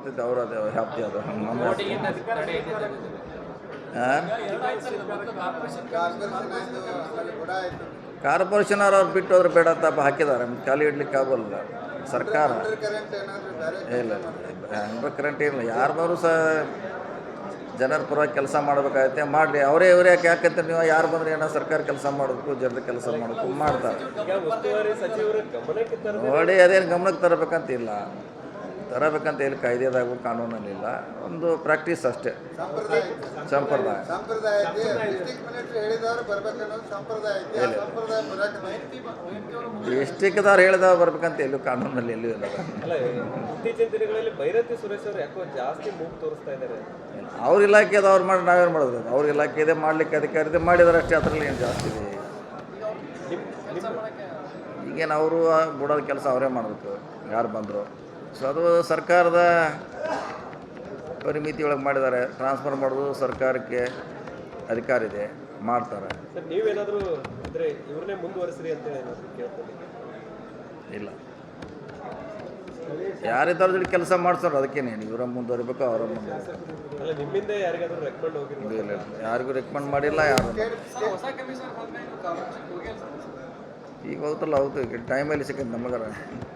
ಬರ್ತೈತೆ ಅವ್ರು ಅದು ವ್ಯಾಪ್ತಿ ಅದು ನಮ್ಮ ಕಾರ್ಪೊರೇಷನ್ ಅವ್ರು ಬಿಟ್ಟು ಹೋದ್ರೆ ಬೇಡ ತಪ್ಪ ಹಾಕಿದ್ದಾರೆ ಖಾಲಿ ಇಡ್ಲಿಕ್ಕೆ ಆಗೋಲ್ಲ ಸರ್ಕಾರ. ಇಲ್ಲ ಅಂಡರ್ ಕರೆಂಟ್ ಇಲ್ಲ, ಯಾರ್ದಾದ್ರು ಸಹ ಜನರ ಪರವಾಗಿ ಕೆಲಸ ಮಾಡಬೇಕಾಗತ್ತೆ, ಮಾಡಲಿ. ಅವರೇ ಯಾಕೆ ಯಾಕಂತ ನೀವು ಯಾರು ಬಂದರೆ ಏನೋ ಸರ್ಕಾರ ಕೆಲಸ ಮಾಡಬೇಕು, ಜನರ ಕೆಲಸ ಮಾಡಬೇಕು ಮಾಡ್ತಾರೆ ನೋಡಿ. ಅದೇನು ಗಮನಕ್ಕೆ ತರಬೇಕಂತ ಇಲ್ಲಿ ಕಾಯ್ದೆದಾಗೂ ಕಾನೂನಲ್ಲಿಲ್ಲ, ಒಂದು ಪ್ರಾಕ್ಟೀಸ್ ಅಷ್ಟೇ, ಸಂಪ್ರದಾಯ. ಡಿಸ್ಟಿಕ್ದವ್ರು ಹೇಳಿದವ್ರು ಬರ್ಬೇಕಂತ ಎಲ್ಲೂ ಕಾನೂನಲ್ಲಿ ಎಲ್ಲೂ ಇಲ್ಲ. ಇತ್ತೀಚಿನ ದಿನಗಳಲ್ಲಿ ಭೈರತಿ ಸುರೇಶ್ ಅವರು ಯಾಕೋ ಜಾಸ್ತಿ ಮೂಗು ತೋರಿಸ್ತಾ ಇದ್ದಾರೆ. ಅವ್ರ ಇಲಾಖೆದು ಅವ್ರು ಮಾಡಿ ನಾವೇನು ಮಾಡೋದು? ಅವ್ರ ಇಲಾಖೆ ಇದೆ, ಮಾಡಲಿಕ್ಕೆ ಅಧಿಕಾರಿ ಮಾಡಿದಾರೆ ಅಷ್ಟೇ, ಅದರಲ್ಲಿ ಏನು ಜಾಸ್ತಿ ಇದೆ. ಈಗೇನು ಅವರು ಬಿಡೋದು ಕೆಲಸ ಅವರೇ ಮಾಡಬೇಕು ಯಾರು ಬಂದರು. ಸೊ ಅದು ಸರ್ಕಾರದ ಪರಿಮಿತಿ ಒಳಗೆ ಮಾಡಿದ್ದಾರೆ. ಟ್ರಾನ್ಸ್ಫರ್ ಮಾಡೋದು ಸರ್ಕಾರಕ್ಕೆ ಅಧಿಕಾರ ಇದೆ, ಮಾಡ್ತಾರೆ. ನೀವೇನಾದರೂ ಅಂದರೆ ಇವ್ರನ್ನೇ ಮುಂದುವರಿಸ್ರಿ ಅಂತ ಕೇಳ್ತೀನಿ. ಇಲ್ಲ, ಯಾರಿದ್ದಾರ ಜೊತೆ ಕೆಲಸ ಮಾಡ್ಸೋರು, ಅದಕ್ಕೇನೇನು ಇವರ ಮುಂದುವರಿಬೇಕು, ಅವರ ಮುಂದುವರಿಬೇಕು. ಅಲ್ಲ, ನಿಮ್ಮಿಂದ ಯಾರಿಗಾದ್ರೂ ರೆಕಮೆಂಡ್ ಹೋಗಿಲ್ಲ? ಇಲ್ಲ, ಯಾರಿಗೂ ರೆಕಮೆಂಡ್ ಮಾಡಿಲ್ಲ. ಯಾರು ಈಗ ಹೋಗ್ತಲ್ಲ, ಹೌದು, ಟೈಮಲ್ಲಿ ಸಿಕ್ಕಂತ ನಮಗಾರ